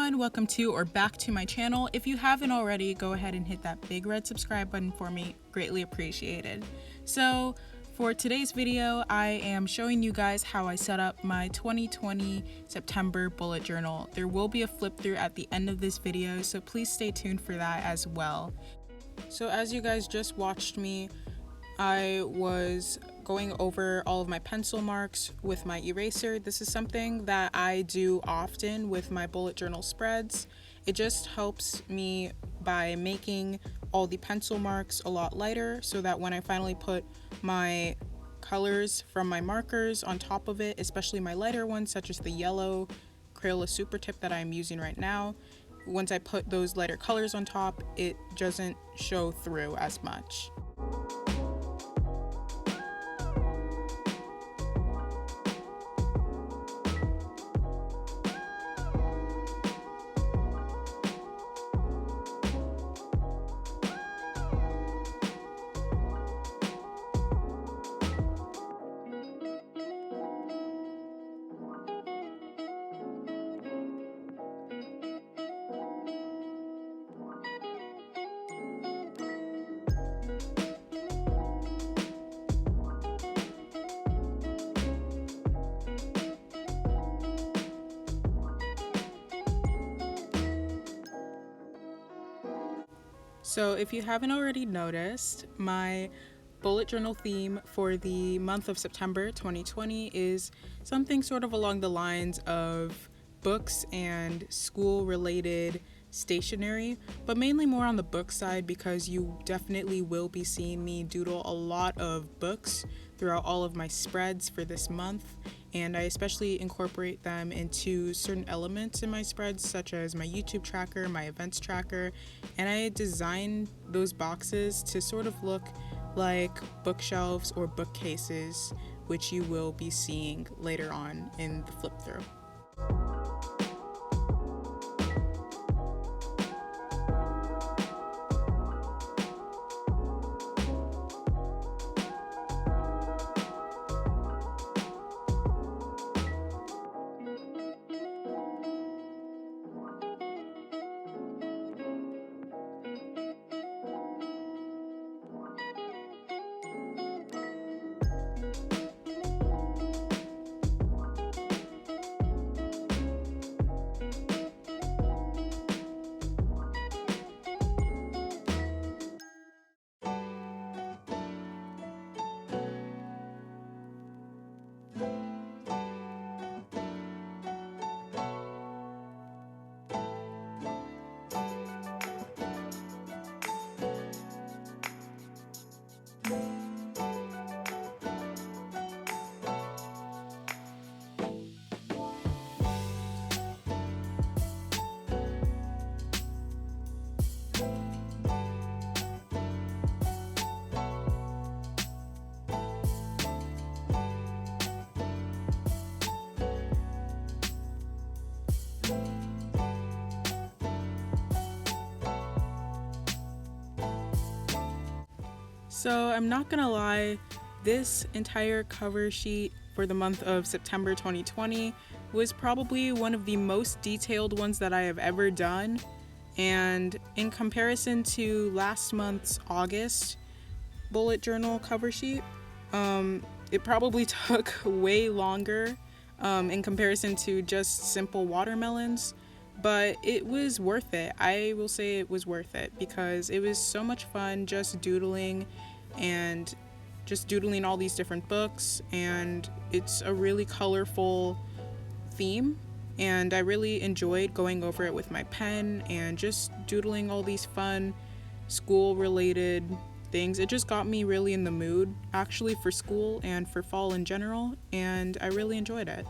everyone, welcome to or back to my channel. If you haven't already, go ahead and hit that big red subscribe button for me, greatly appreciated. So for today's video, I am showing you guys how I set up my 2020 September bullet journal. There will be a flip through at the end of this video, so please stay tuned for that as well. So as you guys just watched me, I was going over all of my pencil marks with my eraser. This is something that I do often with my bullet journal spreads. It just helps me by making all the pencil marks a lot lighter so that when I finally put my colors from my markers on top of it, especially my lighter ones such as the yellow Crayola Super Tip that I'm using right now, once I put those lighter colors on top, it doesn't show through as much. So if you haven't already noticed, my bullet journal theme for the month of September 2020 is something sort of along the lines of books and school-related stationery, but mainly more on the book side because you definitely will be seeing me doodle a lot of books throughout all of my spreads for this month, and I especially incorporate them into certain elements in my spreads such as my YouTube tracker, my events tracker, and I design those boxes to sort of look like bookshelves or bookcases, which you will be seeing later on in the flip through. So I'm not gonna lie, this entire cover sheet for the month of September 2020 was probably one of the most detailed ones that I have ever done. And in comparison to last month's August bullet journal cover sheet, it probably took way longer in comparison to just simple watermelons. But it was worth it. I will say it was worth it because it was so much fun just doodling all these different books, and it's a really colorful theme, and I really enjoyed going over it with my pen and just doodling all these fun school related things. It just got me really in the mood actually for school and for fall in general, and I really enjoyed it.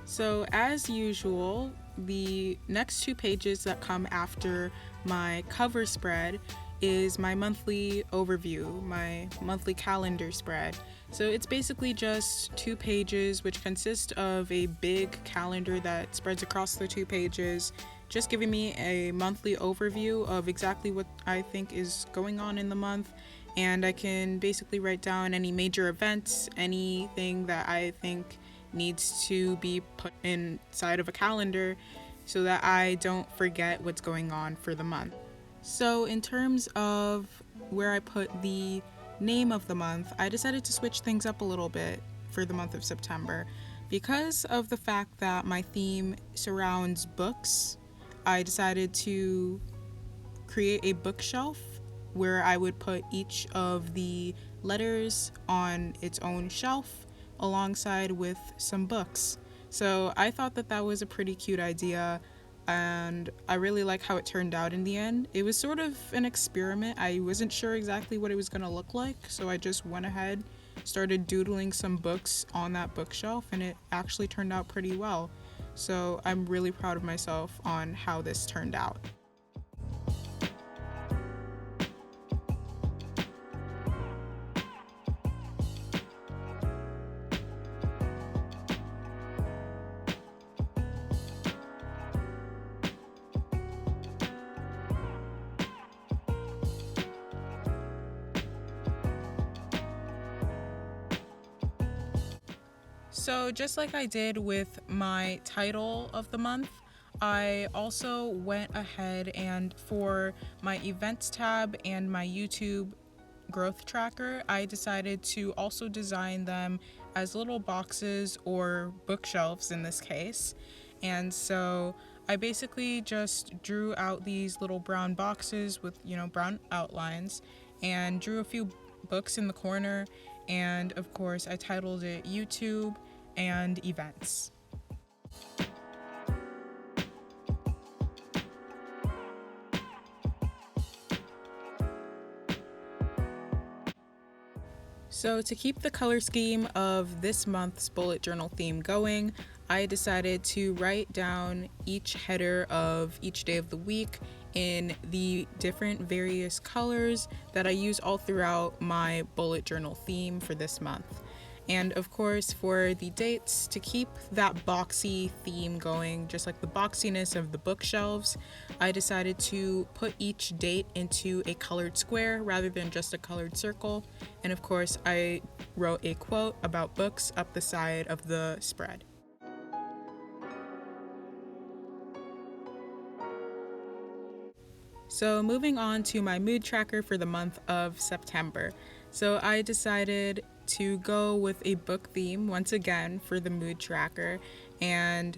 So as usual, the next two pages that come after my cover spread is my monthly overview, my monthly calendar spread. So it's basically just 2 pages, which consist of a big calendar that spreads across the 2 pages, just giving me a monthly overview of exactly what I think is going on in the month. And I can basically write down any major events, anything that I think needs to be put inside of a calendar so that I don't forget what's going on for the month. So in terms of where I put the name of the month, I decided to switch things up a little bit for the month of September. Because of the fact that my theme surrounds books, I decided to create a bookshelf where I would put each of the letters on its own shelf alongside with some books. So I thought that that was a pretty cute idea, and I really like how it turned out in the end. It was sort of an experiment. I wasn't sure exactly what it was going to look like, so I just went ahead, started doodling some books on that bookshelf, and it actually turned out pretty well. So I'm really proud of myself on how this turned out. So just like I did with my title of the month, I also went ahead and for my events tab and my YouTube growth tracker, I decided to also design them as little boxes or bookshelves in this case. And so I basically just drew out these little brown boxes with, brown outlines, and drew a few books in the corner, and of course I titled it YouTube and events. So to keep the color scheme of this month's bullet journal theme going, I decided to write down each header of each day of the week in the different various colors that I use all throughout my bullet journal theme for this month. And of course, for the dates, to keep that boxy theme going, just like the boxiness of the bookshelves, I decided to put each date into a colored square rather than just a colored circle. And of course, I wrote a quote about books up the side of the spread. So moving on to my mood tracker for the month of September. So I decided to go with a book theme once again for the mood tracker, and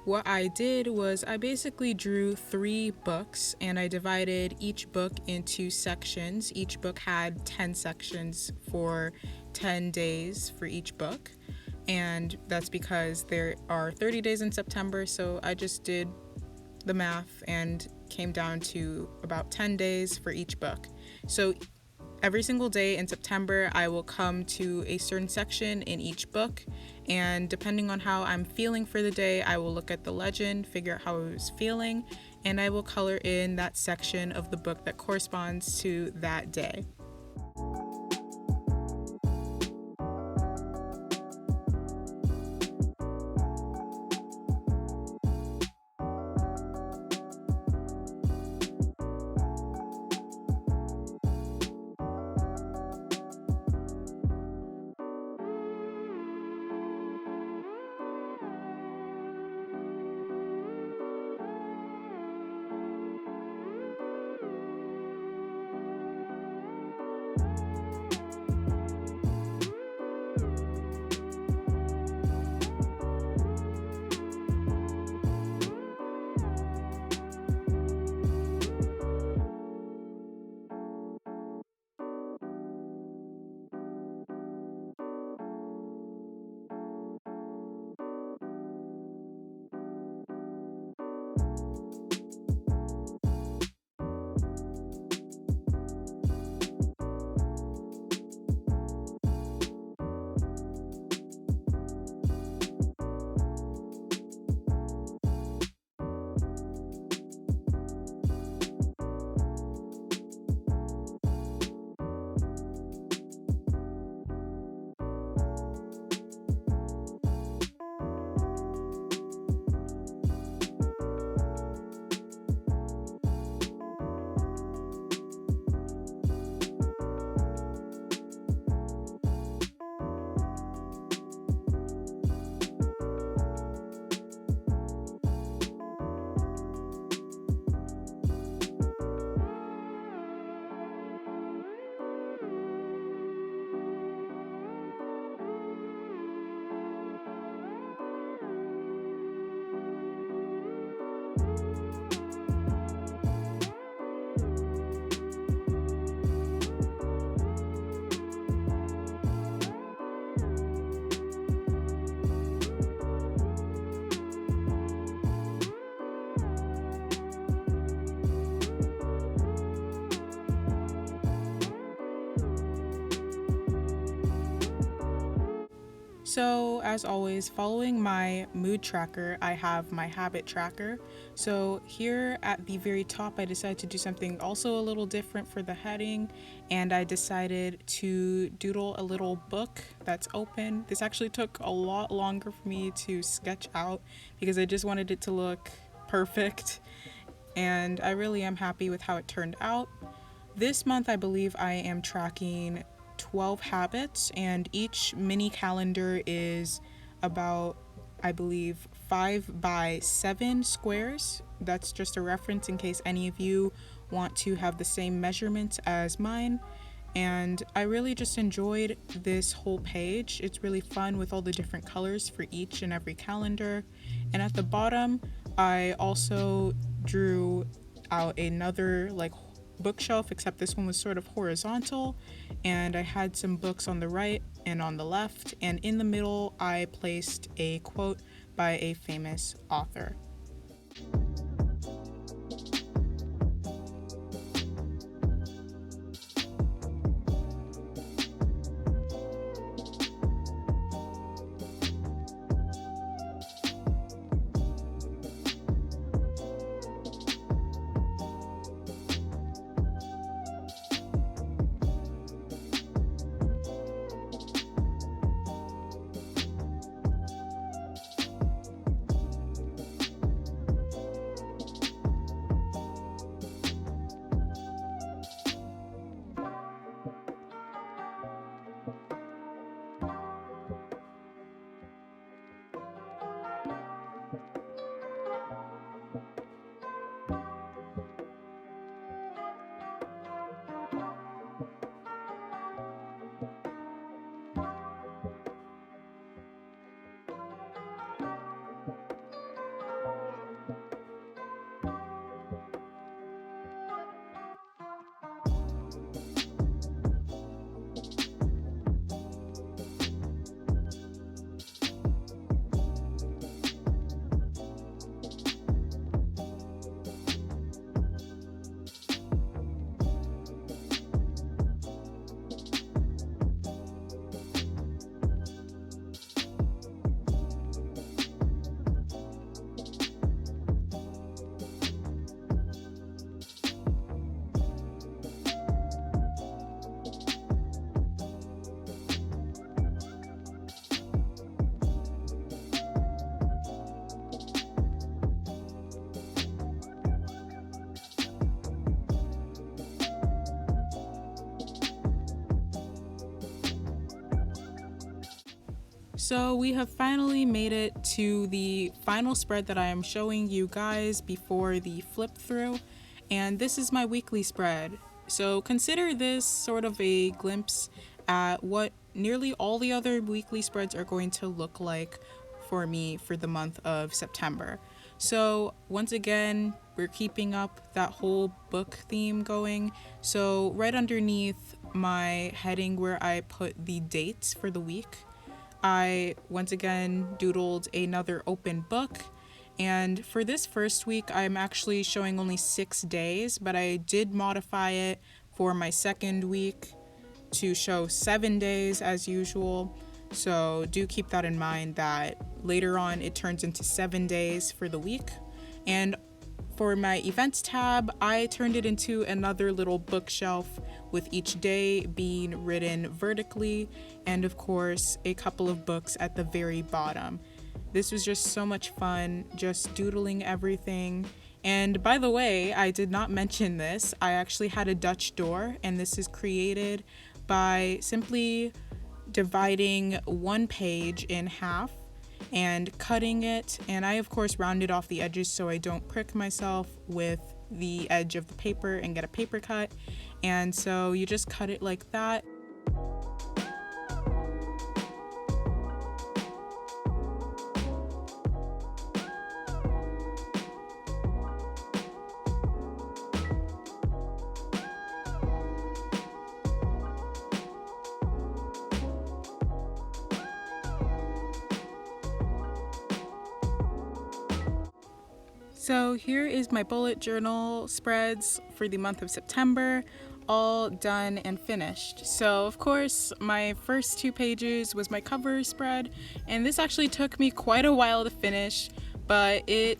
what I did was I basically drew 3 books and I divided each book into sections. Each book had 10 sections for 10 days for each book, and that's because there are 30 days in September, so I just did the math and came down to about 10 days for each book. So every single day in September, I will come to a certain section in each book, and depending on how I'm feeling for the day, I will look at the legend, figure out how I was feeling, and I will color in that section of the book that corresponds to that day. So, as always, following my mood tracker, I have my habit tracker. So, here at the very top, I decided to do something also a little different for the heading, and I decided to doodle a little book that's open. This actually took a lot longer for me to sketch out because I just wanted it to look perfect, and I really am happy with how it turned out. This month, I believe I am tracking 12 habits, and each mini calendar is about, I believe, 5 by 7 squares. That's just a reference in case any of you want to have the same measurements as mine. And I really just enjoyed this whole page. It's really fun with all the different colors for each and every calendar. And at the bottom, I also drew out another bookshelf, except this one was sort of horizontal, and I had some books on the right and on the left, and in the middle I placed a quote by a famous author. So we have finally made it to the final spread that I am showing you guys before the flip through, and this is my weekly spread. So consider this sort of a glimpse at what nearly all the other weekly spreads are going to look like for me for the month of September. So once again, we're keeping up that whole book theme going. So right underneath my heading where I put the dates for the week, I once again doodled another open book, and for this first week I'm actually showing only 6 days, but I did modify it for my second week to show 7 days as usual. So do keep that in mind that later on it turns into 7 days for the week. And for my events tab, I turned it into another little bookshelf with each day being written vertically, and of course a couple of books at the very bottom. This was just so much fun, just doodling everything. And by the way, I did not mention this, I actually had a Dutch door, and this is created by simply dividing one page in half and cutting it, and I of course rounded off the edges so I don't prick myself with the edge of the paper and get a paper cut. And so you just cut it like that. So here is my bullet journal spreads for the month of September. all done and finished. So of course my first 2 pages was my cover spread, and this actually took me quite a while to finish, but it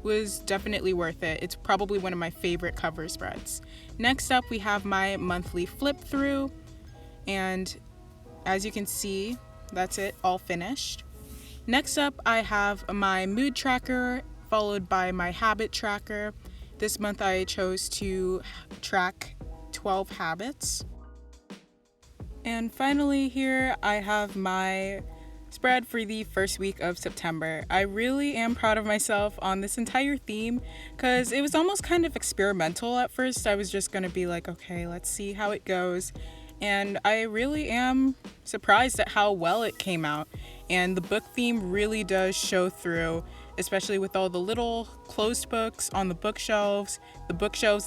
was definitely worth it. It's probably one of my favorite cover spreads. Next up we have my monthly flip through, and as you can see, that's it, all finished. Next up I have my mood tracker followed by my habit tracker. This month I chose to track 12 habits. And finally here I have my spread for the first week of September. I really am proud of myself on this entire theme because it was almost kind of experimental at first. I was just gonna be like, okay, let's see how it goes. And I really am surprised at how well it came out. And the book theme really does show through, especially with all the little closed books on the bookshelves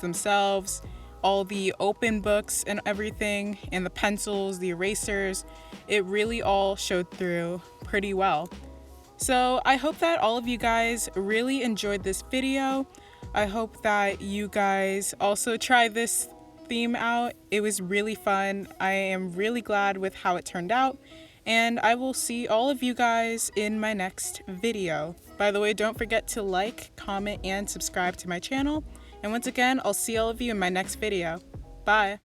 themselves, all the open books and everything, and the pencils, the erasers. It really all showed through pretty well. So I hope that all of you guys really enjoyed this video. I hope that you guys also try this theme out. It was really fun. I am really glad with how it turned out, and I will see all of you guys in my next video. By the way, don't forget to like, comment, and subscribe to my channel. And once again, I'll see all of you in my next video. Bye!